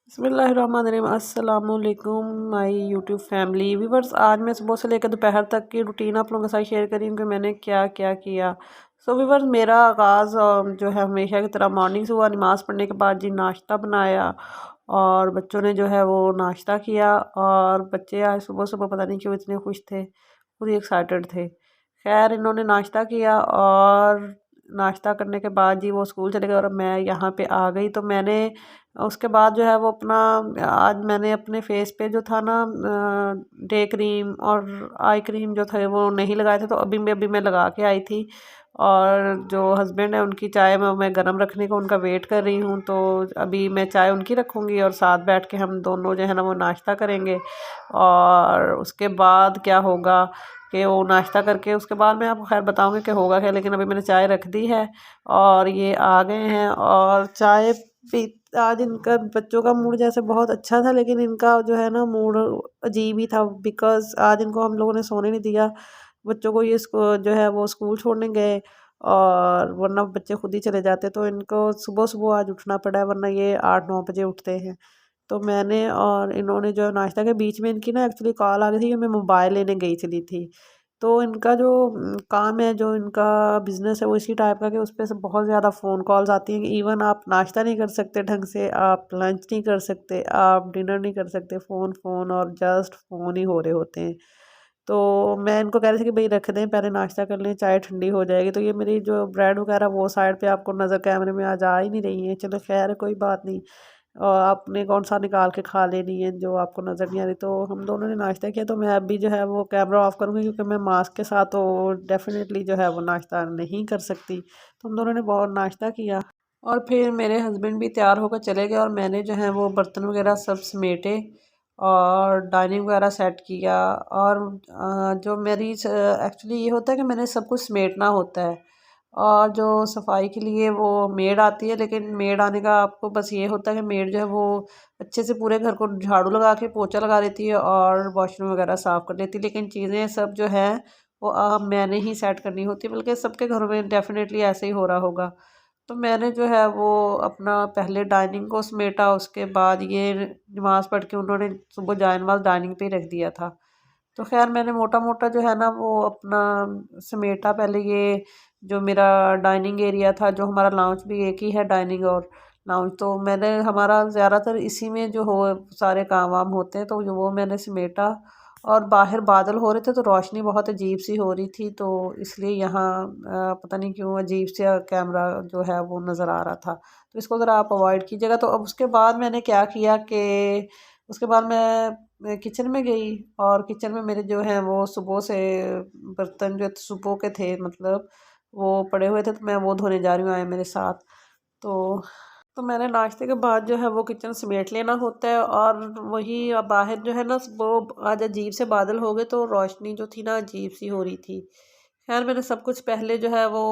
बिस्मिल्लाहिर्रहमानिर्रहीम अस्सलाम वालेकुम माय यूट्यूब फैमिली व्यूवर्स। आज मैं सुबह से लेकर दोपहर तक की रूटीन आप लोगों के साथ शेयर करी हूँ कि मैंने क्या क्या किया। सो व्यूवर्स, मेरा आगाज़ जो है हमेशा की तरह मॉर्निंग से हुआ। नमाज़ पढ़ने के बाद जी नाश्ता बनाया और बच्चों ने जो है वो नाश्ता किया। और बच्चे आज सुबह सुबह पता नहीं क्यों इतने खुश थे, खुद ही एक्साइटेड थे। खैर, इन्होंने नाश्ता किया और नाश्ता करने के बाद जी वो स्कूल चले गए और मैं यहाँ पे आ गई। तो मैंने उसके बाद जो है वो अपना आज मैंने अपने फेस पे जो था ना डे क्रीम और आई क्रीम जो थे वो नहीं लगाए थे, तो अभी मैं लगा के आई थी। और जो हस्बैंड है उनकी चाय में मैं गरम रखने को उनका वेट कर रही हूँ, तो अभी मैं चाय उनकी रखूँगी और साथ बैठ के हम दोनों जो है ना वो नाश्ता करेंगे। और उसके बाद क्या होगा कि वो नाश्ता करके उसके बाद मैं आपको खैर बताऊँगी कि होगा क्या, लेकिन अभी मैंने चाय रख दी है और ये आ गए हैं। और चाय पी आज इनका बच्चों का मूड जैसे बहुत अच्छा था, लेकिन इनका जो है ना मूड अजीब ही था, बिकॉज़ आज इनको हम लोगों ने सोने नहीं दिया। बच्चों को ये जो है वो स्कूल छोड़ने गए और वरना बच्चे खुद ही चले जाते, तो इनको सुबह-सुबह आज उठना पड़ा है, वरना ये 8-9 बजे उठते हैं। तो मैंने और इन्होंने जो नाश्ता के बीच में इनकी ना एक्चुअली कॉल आ गई थी कि मैं मोबाइल लेने गई चली थी। तो इनका जो काम है, जो इनका बिज़नेस है वो इसी टाइप का कि उस पे से बहुत ज़्यादा फ़ोन कॉल्स आती हैं कि इवन आप नाश्ता नहीं कर सकते ढंग से, आप लंच नहीं कर सकते, आप डिनर नहीं कर सकते, फ़ोन फ़ोन और जस्ट फ़ोन ही हो रहे होते हैं। तो मैं इनको कह रही थी कि भई रख दें, पहले नाश्ता कर लें, चाय ठंडी हो जाएगी। तो ये मेरी जो ब्रेड वगैरह वो साइड पे आपको नज़र कैमरे में आज आ ही नहीं रही है। चलो ख़ैर कोई बात नहीं। आपने कौन-सा निकाल के खा लेनी है जो आपको नज़र नहीं आ रही। तो हम दोनों ने नाश्ता किया, तो मैं अभी जो है वो कैमरा ऑफ़ करूँगी क्योंकि मैं मास्क के साथ तो डेफ़िनेटली जो है वो नाश्ता नहीं कर सकती। तो हम दोनों ने बहुत नाश्ता किया और फिर मेरे हस्बैंड भी तैयार होकर चले गए और मैंने जो है वो बर्तन वगैरह सब समेटे और डाइनिंग वगैरह सेट किया। और जो मेरी एक्चुअली ये होता है कि मैंने सब कुछ समेटना होता है और जो सफाई के लिए वो मेड आती है, लेकिन मेड आने का आपको बस ये होता है कि मेड जो है वो अच्छे से पूरे घर को झाड़ू लगा के पोछा लगा देती है और वॉशरूम वगैरह साफ़ कर देती है, लेकिन चीज़ें सब जो है वो मैंने ही सेट करनी होती है, बल्कि सबके घरों में डेफिनेटली ऐसे ही हो रहा होगा। तो मैंने जो है वो अपना पहले डाइनिंग को समेटा, उसके बाद ये नमाज़ पढ़ के उन्होंने सुबह जाए नमाज़ डाइनिंग पे ही रख दिया था। तो ख़ैर मैंने मोटा-मोटा जो है ना वो अपना समेटा पहले। ये जो मेरा डाइनिंग एरिया था, जो हमारा लाउंज भी एक ही है, डाइनिंग और लाउंज, तो मैंने हमारा ज़्यादातर इसी में जो हो सारे काम वाम होते हैं, तो जो वो मैंने समेटा। और बाहर बादल हो रहे थे तो रोशनी बहुत अजीब सी हो रही थी, तो इसलिए यहाँ पता नहीं क्यों अजीब सा कैमरा जो है वो नज़र आ रहा था। तो इसको ज़रा आप अवॉइड कीजिएगा। तो अब उसके बाद मैंने क्या किया कि उसके बाद मैं किचन में गई और किचन में मेरे जो हैं वो सुबह से बर्तन जो सुबह के थे, मतलब वो पड़े हुए थे, तो मैं वो धोने जा रही हूँ, आए मेरे साथ। तो तो मैंने नाश्ते के बाद जो है वो किचन समेट लेना होता है। और वही अब बाहर जो है ना वो आज अजीब से बादल हो गए, तो रोशनी जो थी ना अजीब सी हो रही थी। खैर मैंने सब कुछ पहले जो है वो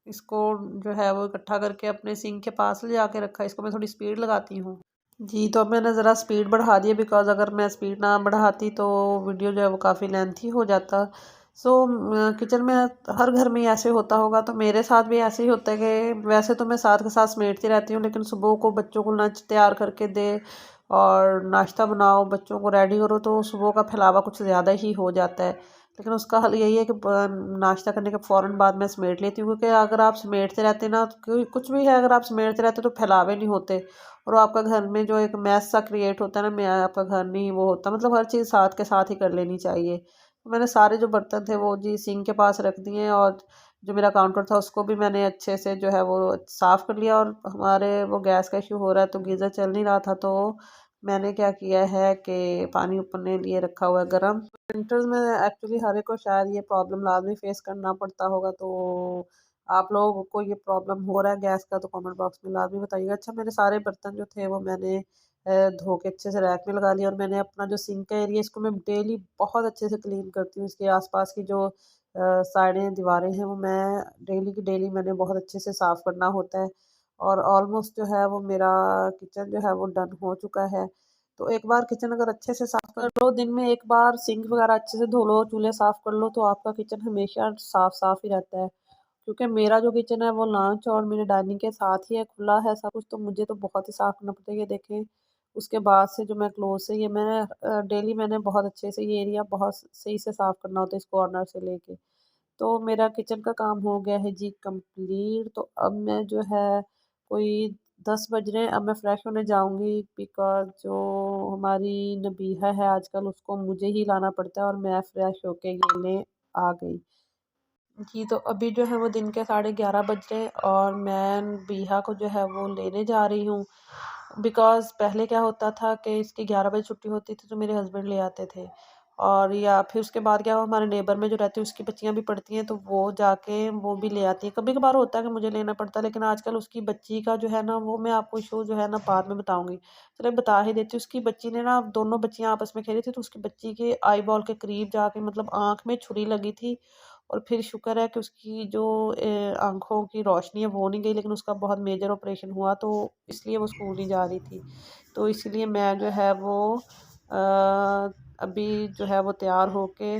इसको जो है वो इकट्ठा करके अपने सिंक के पास ले जाके रखा। इसको मैं थोड़ी स्पीड लगाती हूँ जी। तो अब मैंने ज़रा स्पीड बढ़ा दी है, बिकॉज़ अगर मैं स्पीड ना बढ़ाती तो वीडियो जो है वो काफ़ी लेंथी हो जाता। सो किचन में हर घर में ही ऐसे होता होगा, तो मेरे साथ भी ऐसे ही होता है कि वैसे तो मैं साथ के साथ समेटती रहती हूँ, लेकिन सुबह को बच्चों को लंच तैयार करके दे और नाश्ता बनाओ, बच्चों को रेडी करो, तो सुबह का फैलावा कुछ ज़्यादा ही हो जाता है। लेकिन उसका हल यही है कि नाश्ता करने के फ़ौरन बाद मैं समेट लेती हूँ, क्योंकि अगर आप समेटते रहते ना तो कुछ भी है, अगर आप समेटते रहते तो फैलावे नहीं होते और आपका घर में जो एक मैस सा क्रिएट होता है ना, मैं आपका घर नहीं वो होता। मतलब हर चीज़ साथ के साथ ही कर लेनी चाहिए। तो मैंने सारे जो बर्तन थे वो जी सिंक के पास रख दिए और जो मेरा काउंटर था उसको भी मैंने अच्छे से जो है वो साफ़ कर लिया। और हमारे वो गैस का इशू हो रहा है तो गीज़र चल नहीं रहा था, तो मैंने क्या किया है कि पानी ऊपरने लिए रखा हुआ है गर्म। विंटर्स में एक्चुअली हर एक को शायद ये प्रॉब्लम लाजमी फेस करना पड़ता होगा, तो आप लोगों को ये प्रॉब्लम हो रहा है गैस का तो कमेंट बॉक्स में लाजमी बताइएगा। अच्छा, मेरे सारे बर्तन जो थे वो मैंने धो के अच्छे से रैक में लगा लिया और मैंने अपना जो सिंक का एरिया इसको मैं डेली बहुत अच्छे से क्लीन करती हूँ। इसके आसपास की जो साइडें दीवारें हैं वो मैं डेली की डेली मैंने बहुत अच्छे से साफ़ करना होता है। और ऑलमोस्ट जो है वो मेरा किचन जो है वो डन हो चुका है। तो एक बार किचन अगर अच्छे से साफ़ कर लो, दिन में एक बार सिंक वगैरह अच्छे से धो लो, चूल्हे साफ़ कर लो, तो आपका किचन हमेशा साफ़ ही रहता है। क्योंकि मेरा जो किचन है वो लॉन्च और मेरे डाइनिंग के साथ ही है, खुला है सब कुछ, तो मुझे तो बहुत ही साफ़ करना पड़ता है। ये देखें, उसके बाद से जो मैं क्लोज से ये मैंने डेली मैंने बहुत अच्छे से ये एरिया बहुत सही से साफ़ करना होता है इस कॉर्नर से लेके। तो मेरा किचन का काम हो गया है जी कंप्लीट। तो अब मैं जो है कोई 10 बज रहे हैं, अब मैं फ्रेश होने जाऊँगी बिकॉज़ जो हमारी नबीहा है आजकल उसको मुझे ही लाना पड़ता है और मैं फ्रेश होके ये लेने आ गई। जी, तो अभी जो है वो दिन के 11:30 बज रहे हैं और मैं बिहा को जो है वो लेने जा रही हूँ। बिकॉज़ पहले क्या होता था कि इसकी 11 बजे छुट्टी होती थी तो मेरे हस्बैंड ले आते थे। और या फिर उसके बाद क्या हुआ हमारे नेबर में जो रहती है उसकी बच्चियाँ भी पढ़ती हैं तो वो जाके वो भी ले आती हैं। कभी-कभार होता है कि मुझे लेना पड़ता है लेकिन आजकल उसकी बच्ची का जो है ना वो मैं आपको इश्यू जो है ना बाद में बताऊँगी। चलिए बता ही देती हूँ उसकी बच्ची ने ना दोनों बच्चियाँ आपस में खेल रही थी तो उसकी बच्ची के आई बॉल के करीब जाके मतलब आँख में छुरी लगी थी। और फिर शुक्र है कि उसकी जो आँखों की रोशनी है वो नहीं गई लेकिन उसका बहुत मेजर ऑपरेशन हुआ तो इसलिए वो स्कूल नहीं जा रही थी। तो इसलिए मैं जो है वो अभी जो है वो तैयार होके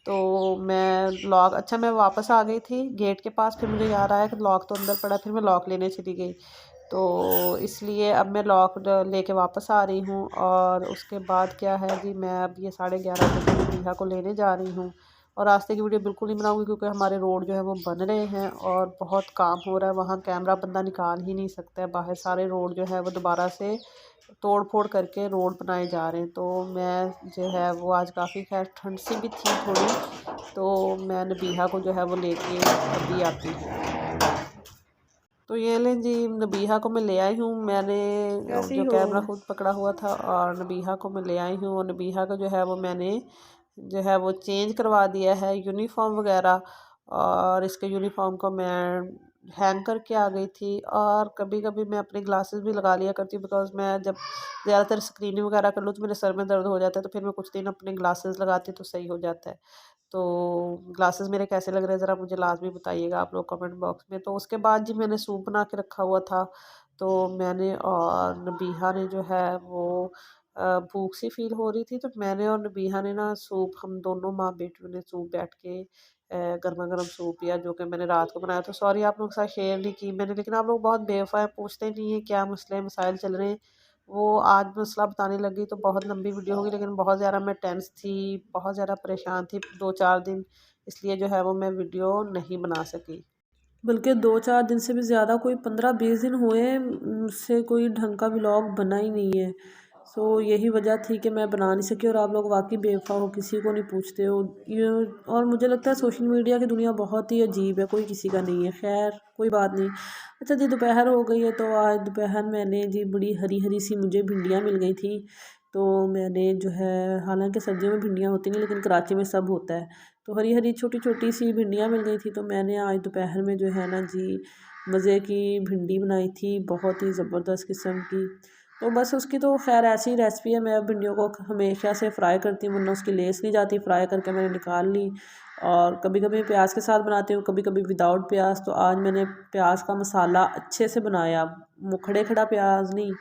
तो मैं वापस आ गई थी गेट के पास फिर मुझे याद आया कि लॉक तो अंदर पड़ा फिर मैं लॉक लेने चली गई। तो इसलिए अब मैं लॉक लेके वापस आ रही हूँ और उसके बाद क्या है जी मैं अब ये 11:30 बजे रिहा को लेने जा रही हूँ। और रास्ते की वीडियो बिल्कुल नहीं बनाऊँगी क्योंकि हमारे रोड जो है वो बन रहे हैं और बहुत काम हो रहा है, वहाँ कैमरा बंदा निकाल ही नहीं सकता है, बाहर सारे रोड जो है वो दोबारा से तोड़-फोड़ करके रोड बनाए जा रहे हैं। तो मैं जो है वो आज काफ़ी खैर ठंड सी भी थी थोड़ी, तो मैं नबीहा को जो है वो लेके अभी आती हूँ। तो ये लें जी नबीहा को मैं ले आई हूँ मैंने कैसी जो हो? कैमरा खुद पकड़ा हुआ था और नबीहा को मैं ले आई हूँ और नबीहा का जो है वो मैंने जो है वो चेंज करवा दिया है यूनिफॉर्म वगैरह। और इसके यूनिफॉर्म को मैं हैंग करके आ गई थी और कभी कभी मैं अपने ग्लासेस भी लगा लिया करती हूँ बिकॉज़ मैं जब ज़्यादातर स्क्रीनिंग वगैरह कर लूँ तो मेरे सर में दर्द हो जाता है तो फिर मैं कुछ दिन अपने ग्लासेस लगाती हूँ तो सही हो जाता है। तो ग्लासेस मेरे कैसे लग रहे हैं ज़रा मुझे लाज़मी बताइएगा आप लोग कमेंट बॉक्स में। तो उसके बाद जी मैंने सूप बना के रखा हुआ था, तो मैंने और नबीहा ने जो है वो भूख सी फ़ील हो रही थी तो मैंने और नबीहा ने ना सूप हम दोनों माँ-बेटियों ने सूप बैठ के गरमा-गरम सूप पिया जो कि मैंने रात को बनाया। तो सॉरी आप लोगों के साथ शेयर नहीं की मैंने लेकिन आप लोग बहुत बेवफ़ा हैं, पूछते नहीं हैं क्या मसले मसाइल चल रहे हैं। वो आज मसला बताने लगी तो बहुत लंबी वीडियो होगी लेकिन बहुत ज़्यादा मैं टेंस थी, बहुत ज़्यादा परेशान थी 2-4 दिन इसलिए जो है वो मैं वीडियो नहीं बना सकी। बल्कि 2-4 दिन से भी ज़्यादा कोई 15-20 दिन हुए हैं मुझसे कोई ढंग का व्लॉग बना ही नहीं है। सो यही वजह थी कि मैं बना नहीं सकी और आप लोग वाक़ई बेवफ़ा हो, किसी को नहीं पूछते हो। ये और मुझे लगता है सोशल मीडिया की दुनिया बहुत ही अजीब है, कोई किसी का नहीं है। ख़ैर कोई बात नहीं। अच्छा जी दोपहर हो गई है तो आज दोपहर मैंने जी बड़ी हरी-हरी सी मुझे भिंडियाँ मिल गई थी। तो मैंने जो है हालाँकि सर्दियों में भिंडियाँ होती नहीं लेकिन कराची में सब होता है। तो हरी-हरी छोटी-छोटी सी भिंडियाँ मिल गई थी तो मैंने आज दोपहर में जो है ना जी मज़े की भिंडी बनाई थी, बहुत ही ज़बरदस्त किस्म की। तो बस उसकी तो ख़ैर ऐसी ही रेसिपी है, मैं भिंडियों को हमेशा से फ्राई करती हूँ वरना उसकी लेस नहीं जाती, फ्राई करके मैंने निकाल ली। और कभी-कभी प्याज के साथ बनाती हूँ, कभी-कभी विदाउट प्याज। तो आज मैंने प्याज का मसाला अच्छे से बनाया, खड़ा प्याज नहीं,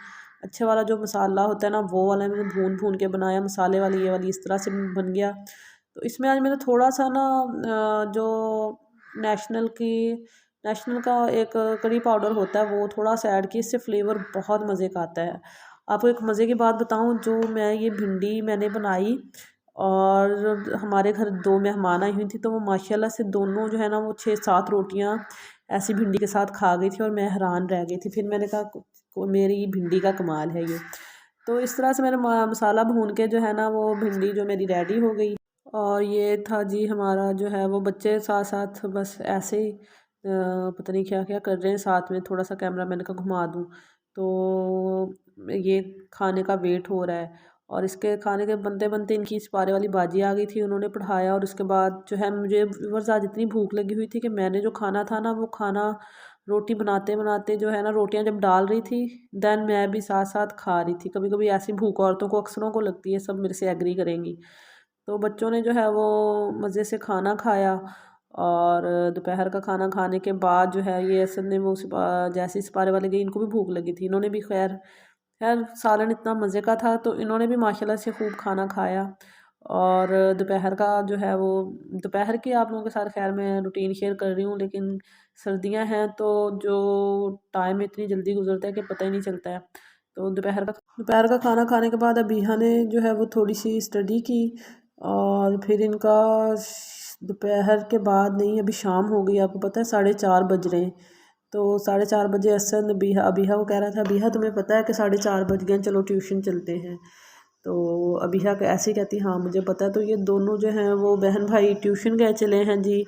अच्छे वाला जो मसाला होता है ना वो वाला मैंने भून-भून के बनाया, मसाले वाली ये वाली इस तरह से बन गया। तो इसमें आज मैंने थोड़ा-सा ना जो नेशनल की नेशनल का एक करी पाउडर होता है वो थोड़ा-सा ऐड किया, इससे फ्लेवर बहुत मज़े का आता है। आपको एक मज़े की बात बताऊँ, जो मैं ये भिंडी मैंने बनाई और हमारे घर 2 मेहमान आई हुई थी तो वो माशाल्लाह से दोनों जो है ना वो 6-7 रोटियाँ ऐसी भिंडी के साथ खा गई थी और मैं हैरान रह गई थी। फिर मैंने कहा मेरी भिंडी का कमाल है ये। तो इस तरह से मैंने मसाला भून के जो है ना वो भिंडी जो मेरी रेडी हो गई। और ये था जी हमारा जो है वो बच्चे साथ साथ बस ऐसे ही पता नहीं क्या क्या कर रहे हैं साथ में, थोड़ा सा कैमरा मैंने कहा घुमा दूँ। तो ये खाने का वेट हो रहा है और इसके खाने के बनते बनते इनकी सिपारे वाली बाजी आ गई थी, उन्होंने पढ़ाया और उसके बाद जो है मुझे व्यूअर्स आज इतनी भूख लगी हुई थी कि मैंने जो खाना था ना वो खाना रोटी बनाते बनाते जो है ना रोटियां जब डाल रही थी देन मैं भी साथ साथ खा रही थी। कभी कभी ऐसी भूख औरतों को अक्सरों को लगती है, सब मेरे से एग्री करेंगी। तो बच्चों ने जो है वो मज़े से खाना खाया और दोपहर का खाना खाने के बाद जो है ये असल में वो जैसे ही सिपारे वाले गए इनको भी भूख लगी थी, इन्होंने भी खैर खैर सालन इतना मज़े का था तो इन्होंने भी माशाल्लाह से खूब खाना खाया। और दोपहर का जो है वो दोपहर की आप लोगों के साथ खैर मैं रूटीन शेयर कर रही हूँ लेकिन सर्दियाँ हैं तो जो टाइम इतनी जल्दी गुजरता है कि पता ही नहीं चलता है। तो दोपहर का दोपहर का खाना खाने के बाद अबीहा ने जो है वो थोड़ी सी स्टडी की और फिर इनका दोपहर के बाद नहीं, अभी शाम हो गई, आपको पता है 4:30 बज रहे हैं। तो 4:30 बजे असर अबीहा अबीहा को कह रहा था, अबीहा तुम्हें पता है कि 4:30 बज गए, चलो ट्यूशन चलते हैं। तो अबीहा ऐसे ही कहती हाँ मुझे पता है। तो ये दोनों जो हैं वो बहन भाई ट्यूशन गए चले हैं जी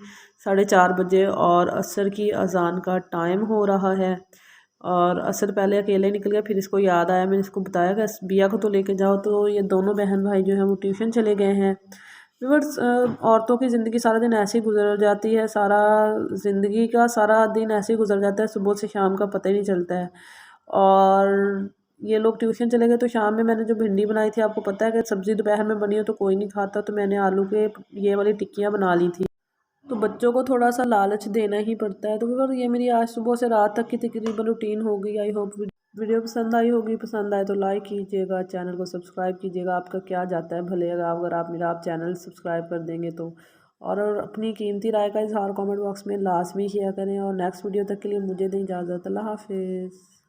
4:30 बजे, और असर की अजान का टाइम हो रहा है। और असर पहले अकेले निकल गया, फिर इसको याद आया, मैंने इसको बताया कि बिया को तो लेके जाओ। तो ये दोनों बहन भाई जो हैं वो ट्यूशन चले गए हैं। व्यूअर्स, औरतों की ज़िंदगी सारा दिन ऐसे ही गुजर जाती है, सारा ज़िंदगी का सारा दिन ऐसे ही गुजर जाता है, सुबह से शाम का पता ही नहीं चलता है। और ये लोग ट्यूशन चले गए, तो शाम में मैंने जो भिंडी बनाई थी, आपको पता है कि सब्ज़ी दोपहर में बनी हो तो कोई नहीं खाता, तो मैंने आलू के ये वाली टिक्कियाँ बना ली थी। तो बच्चों को थोड़ा सा लालच देना ही पड़ता है। तो फिर ये मेरी आज सुबह से रात तक की तकरीबन रूटीन हो गई। आई होप वीडियो पसंद आई होगी। पसंद आए तो लाइक कीजिएगा, चैनल को सब्सक्राइब कीजिएगा। आपका क्या जाता है भले अगर आप चैनल सब्सक्राइब कर देंगे तो। और अपनी कीमती राय का इज़हार कमेंट बॉक्स में लाजमी किया करें। और नेक्स्ट वीडियो तक के लिए मुझे दें इजाज़त। अल्लाह हाफिज़।